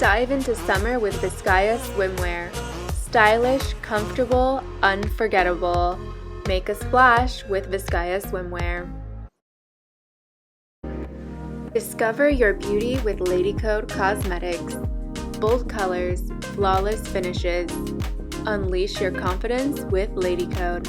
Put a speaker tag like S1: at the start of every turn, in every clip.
S1: Dive into summer with Vizcaya swimwear. Stylish, comfortable, unforgettable. Make a splash with Vizcaya swimwear. Discover your beauty with Lady Code Cosmetics. Bold colors, flawless finishes. Unleash your confidence with Lady Code.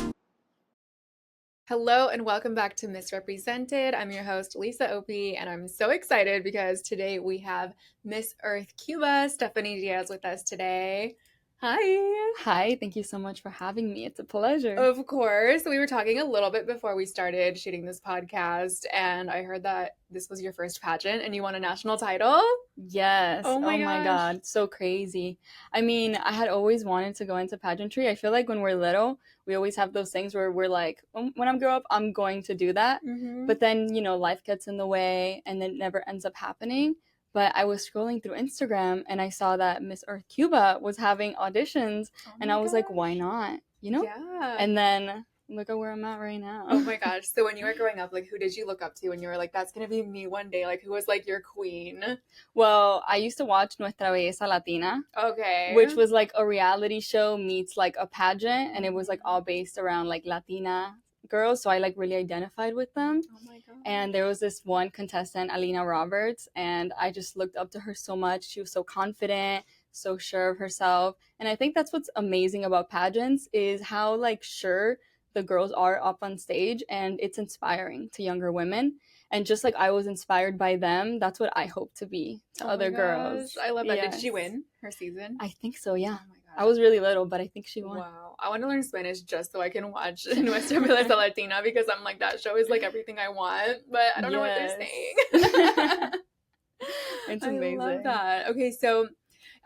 S1: Hello and welcome back to Misrepresented. I'm your host, Lisa Opie, and I'm so excited because today we have Miss Earth Cuba, Stephany Diaz, with us today. Hi.
S2: Hi, thank you so much for having me. It's a pleasure.
S1: Of course. We were talking a little bit before we started shooting this podcast, and I heard that this was your first pageant and you won a national title.
S2: Yes.
S1: Oh my
S2: God. So crazy. I mean, I had always wanted to go into pageantry. I feel like when we're little, we always have those things where we're like, when I grow up, I'm going to do that.
S1: Mm-hmm.
S2: But then, life gets in the way and it never ends up happening. But I was scrolling through Instagram and I saw that Miss Earth Cuba was having auditions, and I was like, why not?
S1: Yeah.
S2: And then look at where I'm at right now.
S1: Oh my gosh. So when you were growing up, like, who did you look up to when you were like, that's going to be me one day? Like, who was like your queen?
S2: Well, I used to watch Nuestra Belleza Latina.
S1: Okay.
S2: Which was like a reality show meets like a pageant, and it was like all based around like Latina girls. So I like really identified with them.
S1: Oh my god.
S2: And there was this one contestant, Alina Roberts, and I just looked up to her so much. She was so confident, so sure of herself. And I think that's what's amazing about pageants is how like sure the girls are up on stage, and it's inspiring to younger women. And just like I was inspired by them, that's what I hope to be to other girls.
S1: I love that.
S2: Yes.
S1: Did she win her season?
S2: I think so, yeah.
S1: Oh my gosh.
S2: I was really little, but I think she won.
S1: Wow. I want to learn Spanish just so I can watch Nuestra Belleza Latina, because I'm like, that show is like everything I want, but I don't know what they're saying.
S2: It's amazing.
S1: I love that. Okay, so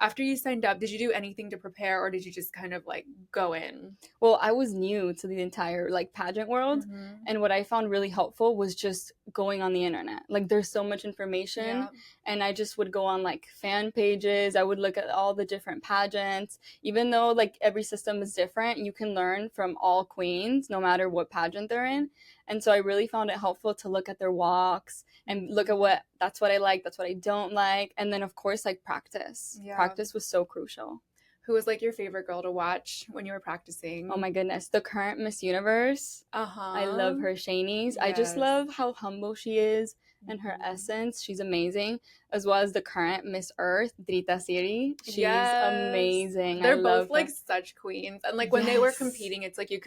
S1: after you signed up, did you do anything to prepare, or did you just kind of like go in?
S2: Well, I was new to the entire like pageant world, and what I found really helpful was just going on the internet. Like there's so much information, and I just would go on like fan pages. I would look at all the different pageants. Even though like every system is different, you can learn from all queens no matter what pageant they're in. And so I really found it helpful to look at their walks and look at that's what I like, that's what I don't like. And then of course like practice.
S1: Yeah.
S2: Practice was so crucial.
S1: Who was like your favorite girl to watch when you were practicing?
S2: Oh my goodness, the current Miss Universe. I love her, Shanice. I just love how humble she is and her essence. She's amazing. As well as the current Miss Earth, Drita Siri. She's amazing.
S1: They're both like such queens. And like when they were competing, it's like it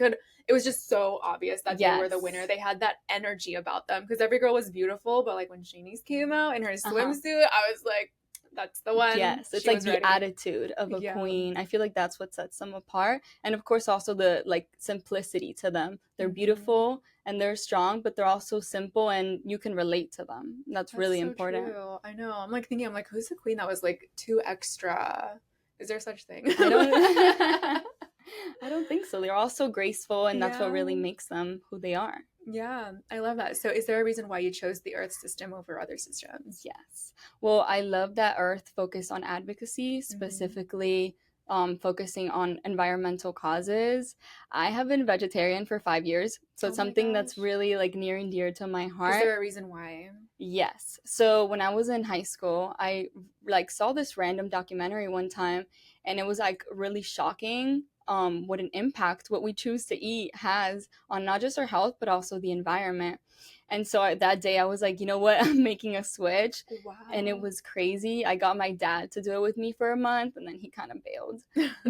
S1: was just so obvious that they were the winner. They had that energy about them because every girl was beautiful. But like when Shanice came out in her swimsuit, I was like, that's the one.
S2: Yes, it's like the attitude of a queen. I feel like that's what sets them apart. And of course also the like simplicity to them. They're beautiful and they're strong, but they're also simple and you can relate to them. That's really so important.
S1: True. I know. I'm like thinking, who's the queen that was like too extra? Is there such thing?
S2: I don't think so. They're all so graceful, and that's what really makes them who they are.
S1: Yeah, I love that. So is there a reason why you chose the Earth system over other systems?
S2: Yes. Well, I love that Earth focused on advocacy, specifically focusing on environmental causes. I have been vegetarian for 5 years, so it's something that's really like near and dear to my heart.
S1: Is there a reason why?
S2: Yes. So when I was in high school, I like saw this random documentary one time, and it was like really shocking what an impact what we choose to eat has on not just our health but also the environment. And so that day I was like, you know what, I'm making a switch.
S1: Wow.
S2: And it was crazy. I got my dad to do it with me for a month, and then he kind of bailed.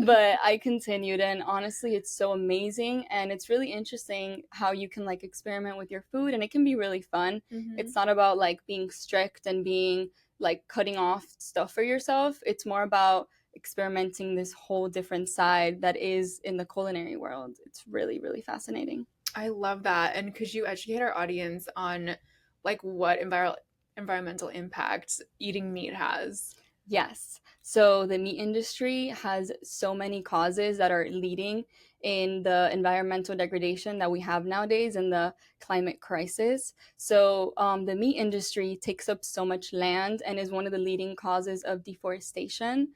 S2: But I continued, and honestly it's so amazing, and it's really interesting how you can like experiment with your food, and it can be really fun. It's not about like being strict and being like cutting off stuff for yourself. It's more about experimenting this whole different side that is in the culinary world. It's really, really fascinating.
S1: I love that. And could you educate our audience on like what environmental impact eating meat has?
S2: Yes. So the meat industry has so many causes that are leading in the environmental degradation that we have nowadays and the climate crisis. So the meat industry takes up so much land and is one of the leading causes of deforestation.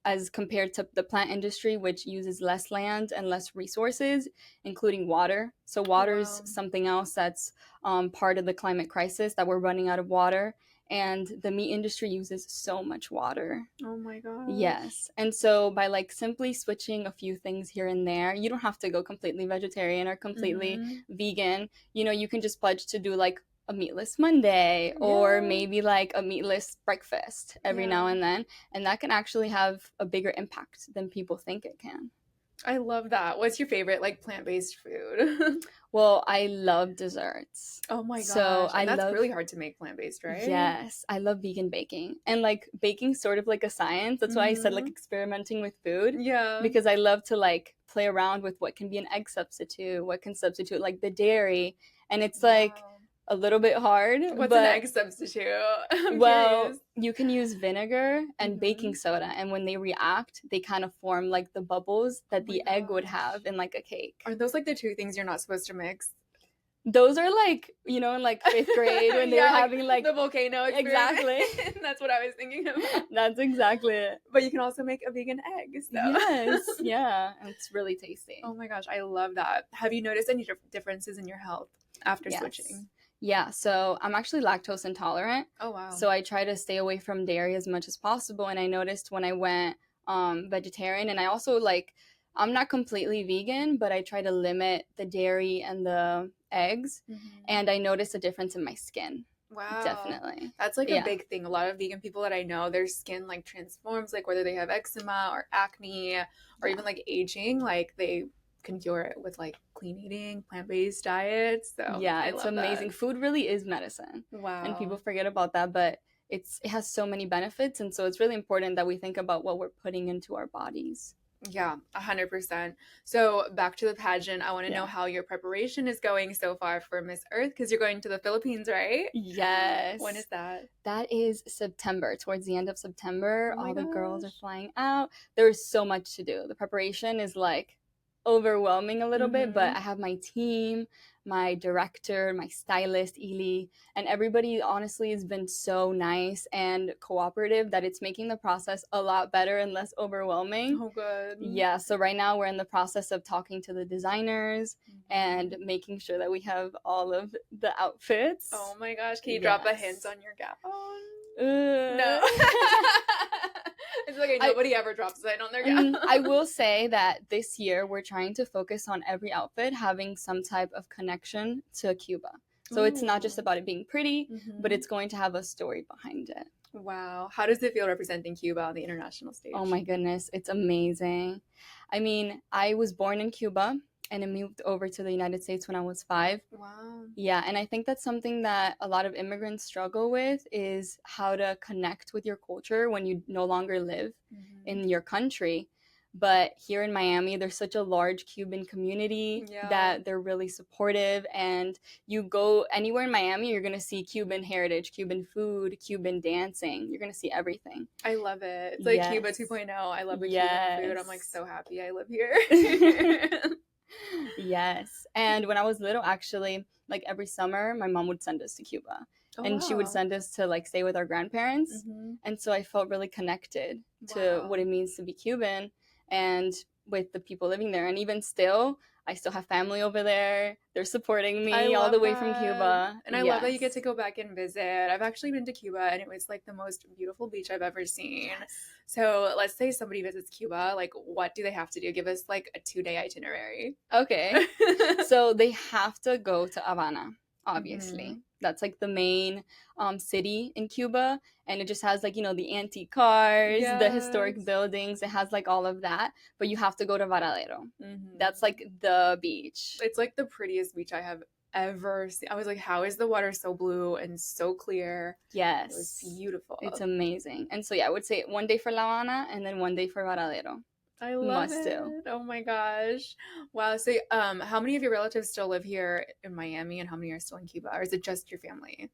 S2: As compared to the plant industry, which uses less land and less resources, including water. So water is something else that's part of the climate crisis, that we're running out of water. and the meat industry uses so much water.
S1: Oh my god.
S2: Yes. And so by like simply switching a few things here and there, you don't have to go completely vegetarian or completely vegan. You know, you can just pledge to do like a meatless Monday or maybe like a meatless breakfast every now and then. And that can actually have a bigger impact than people think it can.
S1: I love that. What's your favorite like plant-based food?
S2: Well, I love desserts.
S1: Oh my gosh.
S2: So
S1: that's really hard to make plant-based, right?
S2: Yes, I love vegan baking. And like baking's sort of like a science. That's why I said like experimenting with food.
S1: Yeah.
S2: Because I love to like play around with what can be an egg substitute, what can substitute like the dairy. And it's like a little bit hard.
S1: What's an egg substitute? I'm curious.
S2: You can use vinegar and baking soda, and when they react, they kind of form like the bubbles that the egg would have in like a cake.
S1: Are those like the two things you're not supposed to mix?
S2: Those are like, you know, in like 5th grade when they were having like
S1: the volcano experience.
S2: Exactly.
S1: That's what I was thinking about.
S2: That's exactly it.
S1: But you can also make a vegan egg. So.
S2: Yes. Yeah. And it's really tasty.
S1: Oh my gosh, I love that. Have you noticed any differences in your health after switching?
S2: Yeah, so I'm actually lactose intolerant.
S1: Oh, wow.
S2: So I try to stay away from dairy as much as possible. And I noticed when I went vegetarian, and I also like, I'm not completely vegan, but I try to limit the dairy and the eggs. And I noticed a difference in my skin.
S1: Wow.
S2: Definitely.
S1: That's like a big thing. A lot of vegan people that I know, their skin like transforms, like whether they have eczema or acne or even like aging, like they can cure it with like clean eating, plant-based diets. So
S2: yeah, it's amazing. Food really is medicine.
S1: Wow.
S2: And people forget about that, but it has so many benefits, and so it's really important that we think about what we're putting into our bodies.
S1: Yeah, 100%. So back to the pageant, I want to know how your preparation is going so far for Miss Earth, because you're going to the Philippines, right?
S2: Yes.
S1: When is that?
S2: That is September, towards the end of September. All the girls are flying out. There's so much to do. The preparation is like overwhelming a little bit, but I have my team, my director, my stylist, Ili, and everybody honestly has been so nice and cooperative that it's making the process a lot better and less overwhelming.
S1: Oh, good.
S2: Yeah, so right now we're in the process of talking to the designers and making sure that we have all of the outfits.
S1: Oh my gosh, can you drop a hint on your gown?
S2: No.
S1: It's okay, nobody ever drops it on their gown.
S2: I will say that this year we're trying to focus on every outfit having some type of connection to Cuba. So it's not just about it being pretty, but it's going to have a story behind it.
S1: Wow. How does it feel representing Cuba on the international stage?
S2: Oh my goodness, it's amazing. I mean, I was born in Cuba and I moved over to the United States when I was 5.
S1: Wow.
S2: Yeah, and I think that's something that a lot of immigrants struggle with, is how to connect with your culture when you no longer live in your country. But here in Miami, there's such a large Cuban community that they're really supportive. And you go anywhere in Miami, you're going to see Cuban heritage, Cuban food, Cuban dancing. You're going to see everything.
S1: I love it. It's like Cuba 2.0. I love the Cuban food. I'm like so happy I live here.
S2: Yes. And when I was little, actually, like every summer, my mom would send us to Cuba. And she would send us to like stay with our grandparents. And so I felt really connected to what it means to be Cuban and with the people living there. And even still, I still have family over there. They're supporting me all the way from Cuba.
S1: And I love that you get to go back and visit. I've actually been to Cuba, and it was like the most beautiful beach I've ever seen. So let's say somebody visits Cuba, like what do they have to do? Give us like a 2-day itinerary.
S2: Okay. So they have to go to Havana, obviously. That's like the main city in Cuba, and it just has like, you know, the antique cars, the historic buildings. It has like all of that, but you have to go to Varadero. That's like the beach.
S1: It's like the prettiest beach I have ever seen. I was like, how is the water so blue and so clear?
S2: Yes.
S1: It was beautiful.
S2: It's amazing. And so yeah, I would say 1 day for La Habana and then 1 day for Varadero.
S1: I love it. Oh my gosh. Wow. So how many of your relatives still live here in Miami, and how many are still in Cuba? Or is it just your family?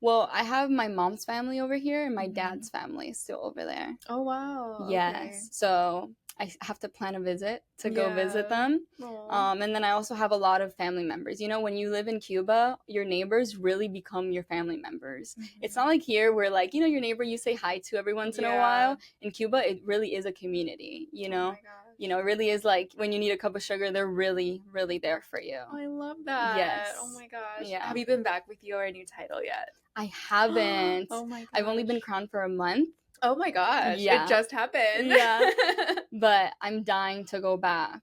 S2: Well, I have my mom's family over here, and my dad's family is still over there.
S1: Oh, wow.
S2: Yes. Okay. So I have to plan a visit to go visit them. And then I also have a lot of family members. You know, when you live in Cuba, your neighbors really become your family members. It's not like here where, like, you know, your neighbor you say hi to every once in a while. In Cuba, it really is a community, you know?
S1: Oh my gosh.
S2: You know, it really is like when you need a cup of sugar, they're really, really there for you.
S1: Oh, I love that.
S2: Yes.
S1: Oh my gosh.
S2: Yeah.
S1: Have you been back with your new title yet?
S2: I haven't.
S1: Oh my gosh.
S2: I've only been crowned for a month.
S1: Oh my gosh.
S2: Yeah.
S1: It just happened.
S2: Yeah. But I'm dying to go back.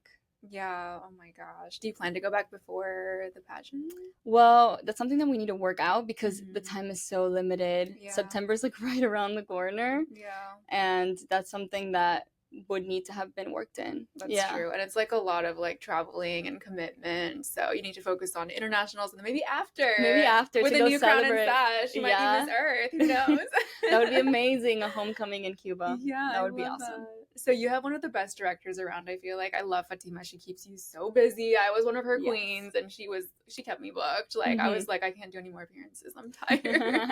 S1: Yeah. Oh my gosh. Do you plan to go back before the pageant?
S2: Well, that's something that we need to work out because the time is so limited.
S1: Yeah.
S2: September's like right around the corner.
S1: Yeah.
S2: And that's something that would need to have been worked in.
S1: That's true. And it's like a lot of like traveling and commitment. So you need to focus on internationals and then maybe after with
S2: to
S1: a
S2: go
S1: new
S2: celebrate.
S1: Crown and sash. You might be Miss Earth. Who knows?
S2: That would be amazing. A homecoming in Cuba.
S1: Yeah.
S2: That would be awesome.
S1: That. So you have one of the best directors around, I feel like. I love Fatima. She keeps you so busy. I was one of her queens and she kept me booked. Like I was like, I can't do any more appearances. I'm tired.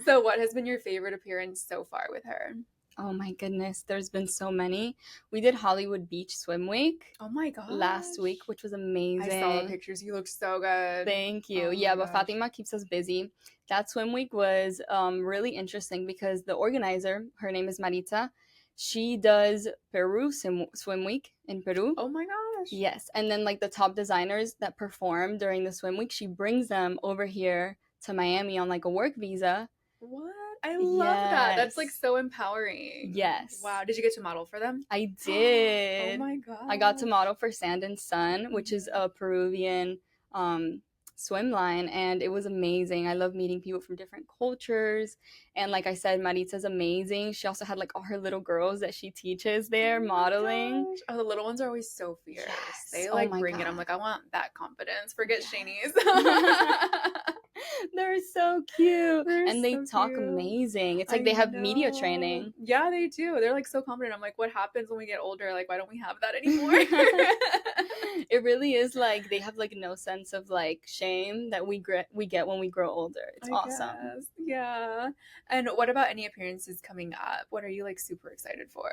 S1: So what has been your favorite appearance so far with her?
S2: Oh my goodness, there's been so many. We did Hollywood Beach Swim Week.
S1: Oh my gosh.
S2: Last week, which was amazing.
S1: I saw the pictures. You look so good.
S2: Thank you.
S1: Oh
S2: but Fatima keeps us busy. That swim week was really interesting because the organizer, her name is Marita, she does Peru swim week in Peru.
S1: Oh my gosh.
S2: Yes. And then like the top designers that perform during the swim week, she brings them over here to Miami on like a work visa.
S1: What? I love that. That's like so empowering.
S2: Yes.
S1: Wow. Did you get to model for them?
S2: I did.
S1: Oh my god.
S2: I got to model for Sand and Sun, which is a Peruvian swim line, and it was amazing. I love meeting people from different cultures. And like I said, Maritza's amazing. She also had like all her little girls that she teaches there modeling.
S1: Oh, the little ones are always so fierce.
S2: Yes.
S1: They like bring it. I'm like, I want that confidence. Forget Shanice.
S2: They're so cute. And they talk amazing. It's like they have media training.
S1: Yeah, they do. They're like so confident. I'm like, what happens when we get older? Like, why don't we have that anymore?
S2: It really is like they have like no sense of like shame that we get when we grow older. It's awesome.
S1: Guess. Yeah. And what about any appearances coming up? What are you like super excited for?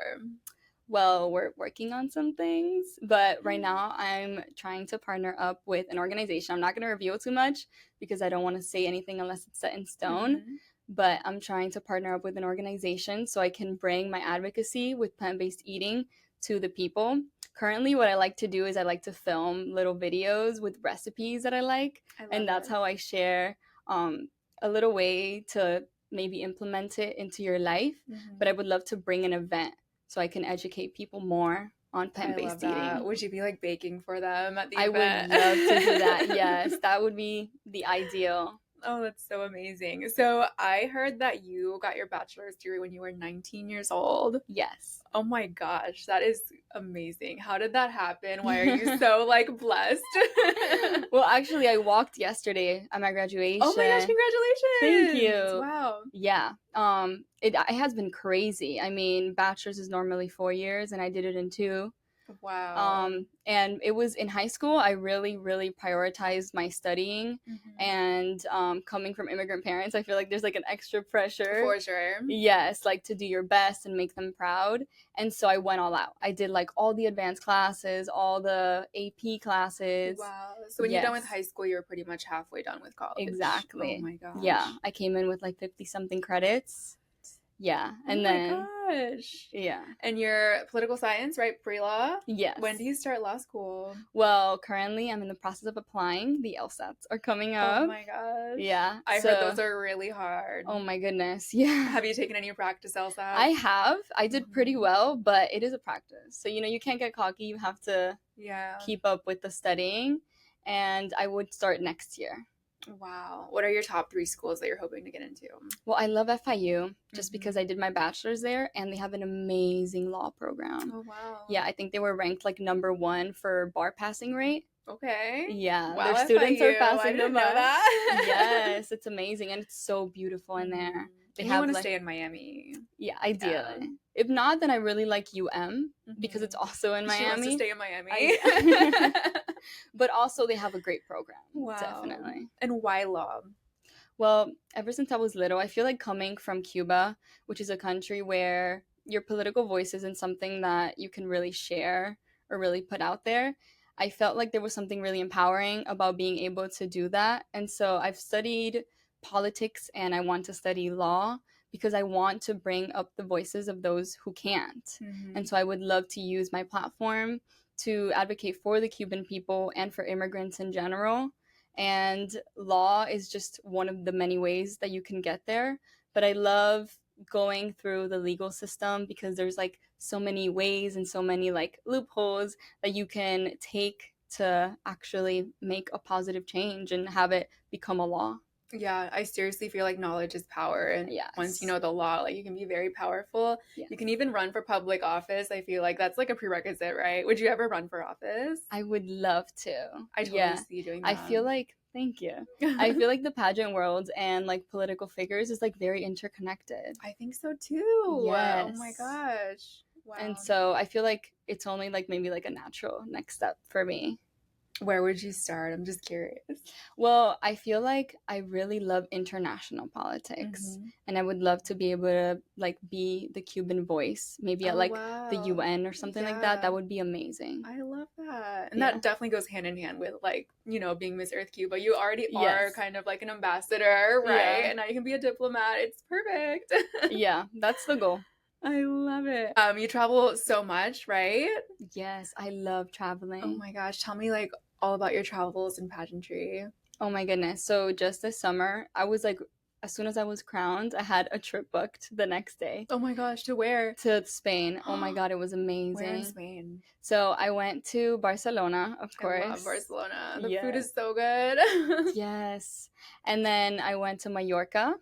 S2: Well, we're working on some things, but right now I'm trying to partner up with an organization. I'm not going to reveal too much because I don't want to say anything unless it's set in stone, but I'm trying to partner up with an organization so I can bring my advocacy with plant-based eating to the people. Currently, what I like to do is I like to film little videos with recipes that I like, and that's how I share a little way to maybe implement it into your life, but I would love to bring an event so I can educate people more on plant-based eating.
S1: Would you be like baking for them at the
S2: event? I would love to do that. Yes, that would be the ideal.
S1: Oh, that's so amazing. So I heard that you got your bachelor's degree when you were 19 years old.
S2: Yes.
S1: Oh my gosh, that is amazing. How did that happen? Why are you so like blessed?
S2: Well, actually, I walked yesterday at my graduation.
S1: Oh my gosh, congratulations.
S2: Thank you.
S1: Wow.
S2: Yeah. It has been crazy. I mean, bachelor's is normally 4 years and I did it in 2.
S1: Wow.
S2: And it was in high school, I really, really prioritized my studying. And coming from immigrant parents, I feel like there's like an extra pressure.
S1: For sure.
S2: Yes, like to do your best and make them proud. And so I went all out. I did like all the advanced classes, all the AP classes.
S1: Wow. So when you're done with high school, you're pretty much halfway done with college.
S2: Exactly.
S1: Oh my gosh.
S2: Yeah, I came in with like 50-something credits. Yeah, and
S1: gosh.
S2: Yeah.
S1: And you're political science, right? Pre-law?
S2: Yes.
S1: When do you start law school?
S2: Well, currently I'm in the process of applying. The LSATs are coming up.
S1: Oh my gosh.
S2: Yeah.
S1: I heard those are really hard.
S2: Oh my goodness. Yeah.
S1: Have you taken any practice LSATs?
S2: I have. I did pretty well, but it is a practice. So, you can't get cocky. You have to keep up with the studying. And I would start next year.
S1: Wow. What are your top 3 schools that you're hoping to get into?
S2: Well, I love FIU just because I did my bachelor's there and they have an amazing law program.
S1: Oh, wow.
S2: Yeah, I think they were ranked like number 1 for bar passing rate.
S1: Okay.
S2: Yeah,
S1: wow,
S2: their students are passing
S1: them
S2: up.
S1: That.
S2: Yes, it's amazing and it's so beautiful in there.
S1: They have want to stay in Miami.
S2: Yeah, ideally. Yeah. If not, then I really like because it's also in Miami.
S1: She wants to stay in Miami.
S2: But also they have a great program.
S1: Wow.
S2: Definitely.
S1: And why law?
S2: Well, ever since I was little, I feel like coming from Cuba, which is a country where your political voice isn't something that you can really share or really put out there, I felt like there was something really empowering about being able to do that. And so I've studied politics and I want to study law because I want to bring up the voices of those who can't. And so I would love to use my platform to advocate for the Cuban people and for immigrants in general. And law is just one of the many ways that you can get there. But I love going through the legal system because there's like so many ways and so many like loopholes that you can take to actually make a positive change and have it become a law.
S1: Yeah, I seriously feel like knowledge is power. And
S2: Yes.
S1: once you know the law, like you can be very powerful.
S2: Yes.
S1: You can even run for public office. I feel like that's like a prerequisite, right? Would you ever run for office?
S2: I would love to.
S1: I totally see you doing that.
S2: I feel like, thank you. I feel like the pageant world and like political figures is like very interconnected.
S1: I think so too.
S2: Yes.
S1: Oh my gosh. Wow.
S2: And so I feel like it's only like maybe like a natural next step for me.
S1: Where would you start? I'm just curious.
S2: Well, I feel like I really love international politics, and I would love to be able to like be the Cuban voice, maybe at like the UN or something like that. That would be amazing.
S1: I love that. And that definitely goes hand in hand with like, you know, being Miss Earth Cuba. You already are kind of like an ambassador, right? And now you can be a diplomat. It's perfect.
S2: Yeah, that's the goal.
S1: I love it. You travel so much, right?
S2: Yes, I love traveling.
S1: Oh my gosh. Tell me like all about your travels in pageantry.
S2: Oh my goodness. So just this summer, I was like, as soon as I was crowned, I had a trip booked the next day.
S1: Oh my gosh, to where?
S2: To Spain. Oh my God, it was amazing.
S1: Where in Spain?
S2: So I went to Barcelona, of course.
S1: I love Barcelona. The food is so good.
S2: Yes. And then I went to Mallorca.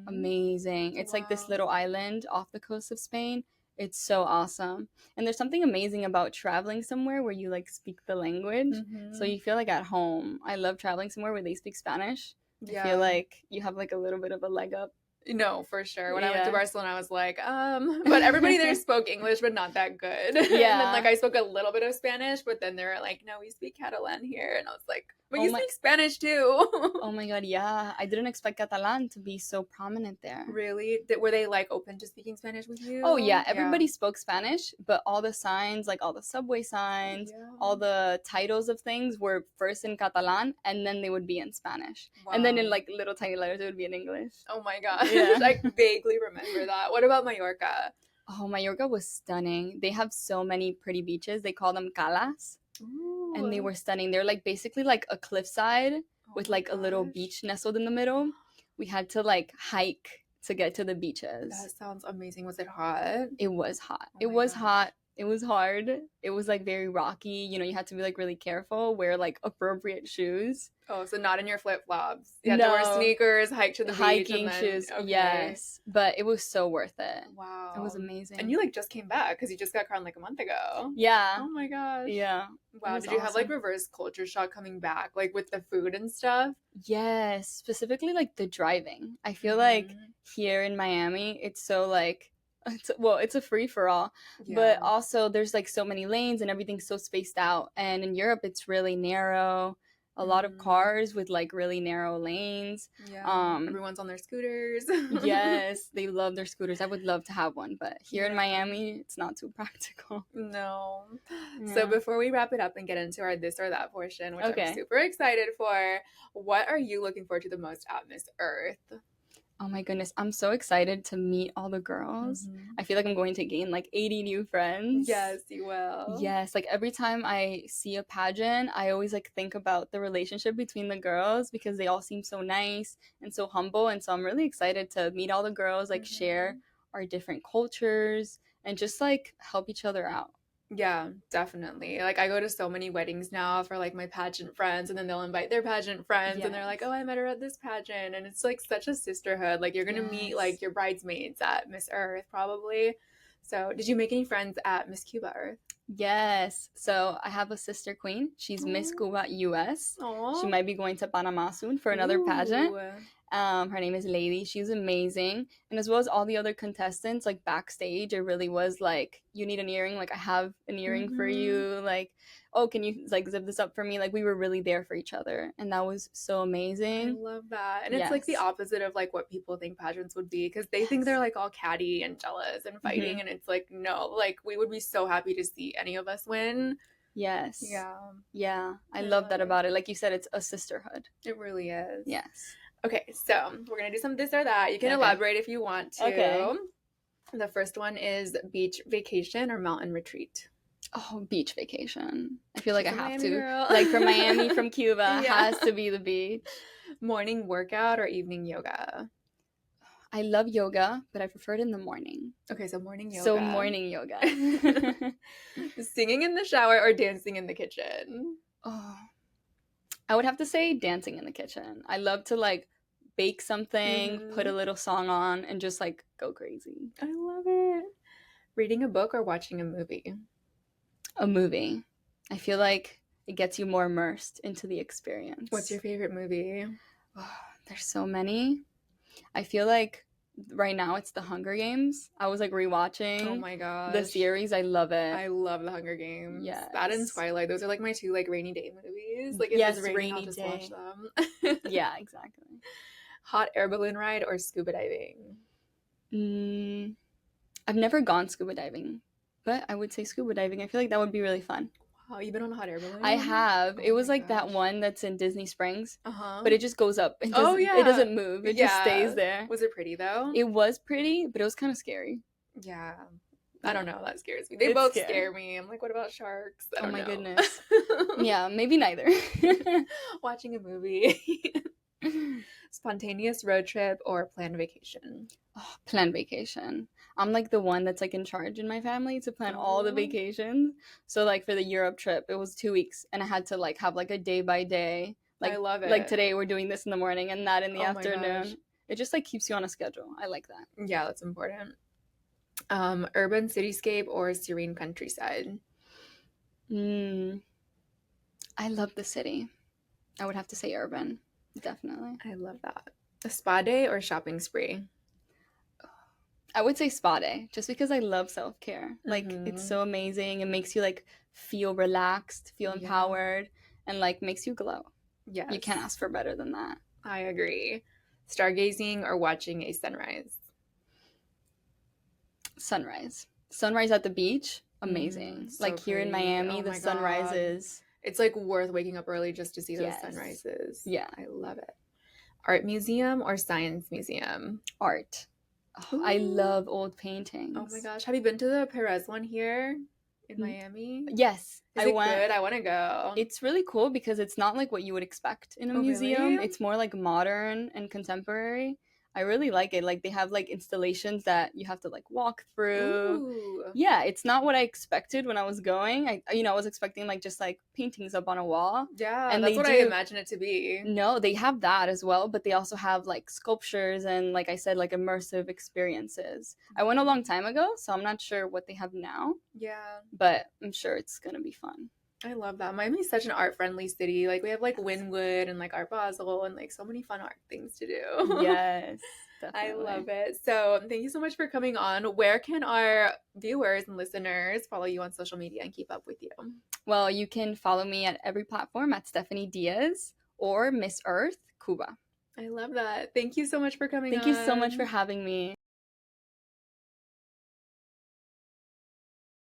S2: Amazing. It's like this little island off the coast of Spain. It's so awesome. And there's something amazing about traveling somewhere where you like speak the language. So you feel like at home. I love traveling somewhere where they speak Spanish. I feel like you have like a little bit of a leg up.
S1: No, for sure. When I went to Barcelona, I was like, but everybody there spoke English, but not that good. And then like I spoke a little bit of Spanish, but then they were like, no, we speak Catalan here. And I was like, but you speak Spanish too.
S2: Oh my God, yeah. I didn't expect Catalan to be so prominent there.
S1: Really? Were they like open to speaking Spanish with you?
S2: Oh yeah, everybody spoke Spanish, but all the signs, like all the subway signs, all the titles of things were first in Catalan and then they would be in Spanish. And then in like little tiny letters it would be in English.
S1: Oh my gosh. Yeah. I vaguely remember that. What about Mallorca?
S2: Oh, Mallorca was stunning. They have so many pretty beaches. They call them calas. Ooh. And they were stunning. They're like basically like a cliffside with like a little beach nestled in the middle. We had to like hike to get to the beaches.
S1: That sounds amazing. Was it hot?
S2: It was hot. It was hot. It was hard. It was like very rocky. You know, you had to be like really careful, wear like appropriate shoes.
S1: Oh, so not in your flip-flops. You had to wear sneakers, hike to the beach.
S2: Hiking shoes, yes. But it was so worth it.
S1: Wow.
S2: It was amazing.
S1: And you like just came back because you just got crowned like a month ago.
S2: Yeah.
S1: Oh my gosh.
S2: Yeah.
S1: Wow. Did you have like reverse culture shock coming back, like with the food and stuff?
S2: Yes. Specifically like the driving. I feel like here in Miami, it's so like, it's a free-for-all, but also there's like so many lanes and everything's so spaced out. And in Europe, it's really narrow. A lot of cars with like really narrow lanes.
S1: Yeah. Everyone's on their scooters.
S2: Yes, they love their scooters. I would love to have one, but here in Miami, it's not too practical.
S1: No. Yeah. So before we wrap it up and get into our this or that portion, which I'm super excited for, what are you looking forward to the most at Miss Earth?
S2: Oh my goodness, I'm so excited to meet all the girls. I feel like I'm going to gain like 80 new friends.
S1: Yes, you will.
S2: Yes, like every time I see a pageant, I always like think about the relationship between the girls because they all seem so nice and so humble. And so I'm really excited to meet all the girls, like share our different cultures and just like help each other out.
S1: Yeah, definitely. Like I go to so many weddings now for like my pageant friends, and then they'll invite their pageant friends and they're like, oh, I met her at this pageant. And it's like such a sisterhood. Like you're going to meet like your bridesmaids at Miss Earth probably. So did you make any friends at Miss Cuba Earth?
S2: Yes. So I have a sister queen. She's Miss Cuba US. She might be going to Panama soon for another pageant. Her name is Lady. She's amazing. And as well as all the other contestants, like backstage, it really was like, you need an earring? Like, I have an earring for you. Like, oh, can you like zip this up for me? Like, we were really there for each other. And that was so amazing.
S1: I love that. And it's like the opposite of like what people think pageants would be, because they think they're like all catty and jealous and fighting. And it's like, no, like we would be so happy to see any of us win.
S2: Yes.
S1: Yeah.
S2: Yeah. I love that about it. Like you said, it's a sisterhood.
S1: It really is.
S2: Yes.
S1: Okay, so we're gonna do some this or that. You can elaborate if you want to.
S2: Okay.
S1: The first one is beach vacation or mountain retreat.
S2: Oh, beach vacation. I feel like I have to.
S1: Girl.
S2: Like from Miami, from Cuba, has to be the beach.
S1: Morning workout or evening yoga?
S2: I love yoga, but I prefer it in the morning.
S1: Okay, so morning yoga.
S2: So morning yoga.
S1: Singing in the shower or dancing in the kitchen?
S2: Oh, I would have to say dancing in the kitchen. I love to like bake something, put a little song on, and just like go crazy.
S1: I love it. Reading a book or watching a movie?
S2: A movie. I feel like it gets you more immersed into the experience.
S1: What's your favorite movie?
S2: Oh, there's so many. I feel like right now it's The Hunger Games. I was like rewatching.
S1: Oh my gosh.
S2: The series. I love it.
S1: I love The Hunger Games.
S2: Yes.
S1: That and Twilight. Those are like my two like rainy day movies. Like if
S2: yes,
S1: it's raining,
S2: rainy
S1: I'll just
S2: day.
S1: watch them.
S2: Yeah, exactly.
S1: Hot air balloon ride or scuba diving?
S2: I've never gone scuba diving, but I would say scuba diving. I feel like that would be really fun.
S1: Wow, you've been on a hot air balloon?
S2: I have. It was like that one that's in Disney Springs, but it just goes up. It doesn't move. It just stays there.
S1: Was it pretty though?
S2: It was pretty, but it was kind of scary.
S1: Yeah. I don't know. That scares me. They both scare me. I'm like, what about sharks? I don't know.
S2: Goodness. Yeah, maybe neither.
S1: Watching a movie. Spontaneous road trip or planned vacation?
S2: Oh, planned vacation. I'm like the one that's like in charge in my family to plan all the vacations. So like for the Europe trip, it was 2 weeks and I had to like have like a day by day. Like,
S1: I love it.
S2: Like today we're doing this in the morning and that in the afternoon. It just like keeps you on a schedule. I like that.
S1: Yeah, that's important. Urban cityscape or serene countryside?
S2: I love the city. I would have to say urban. Definitely.
S1: I love that. A spa day or shopping spree?
S2: I would say spa day, just because I love self-care. Like, it's so amazing. It makes you, like, feel relaxed, feel empowered, and, like, makes you glow.
S1: Yes.
S2: You can't ask for better than that.
S1: I agree. Stargazing or watching a sunrise?
S2: Sunrise. Sunrise at the beach, amazing.
S1: So
S2: like, here in Miami, the sunrises.
S1: It's, like, worth waking up early just to see those sunrises.
S2: Yeah.
S1: I love it. Art museum or science museum?
S2: Art. Oh, I love old paintings.
S1: Oh my gosh. Have you been to the Perez one here in Miami?
S2: Yes.
S1: Is it good? I want to go.
S2: It's really cool because it's not like what you would expect in a museum. Really? It's more like modern and contemporary. I really like it. Like they have like installations that you have to like walk through.
S1: Ooh.
S2: Yeah, it's not what I expected when I was going. I was expecting like just like paintings up on a wall.
S1: Yeah, and that's what I imagine it to be.
S2: No, they have that as well, but they also have like sculptures and like I said, like immersive experiences. I went a long time ago, so I'm not sure what they have now.
S1: Yeah.
S2: But I'm sure it's gonna be fun.
S1: I love that. Miami's such an art-friendly city. Like, we have, like, Wynwood and, like, Art Basel and, like, so many fun art things to do.
S2: Yes, definitely.
S1: I love it. So, thank you so much for coming on. Where can our viewers and listeners follow you on social media and keep up with you?
S2: Well, you can follow me at every platform at Stephany Diaz or Miss Earth Cuba.
S1: I love that. Thank you so much for coming on.
S2: Thank you so much for having me.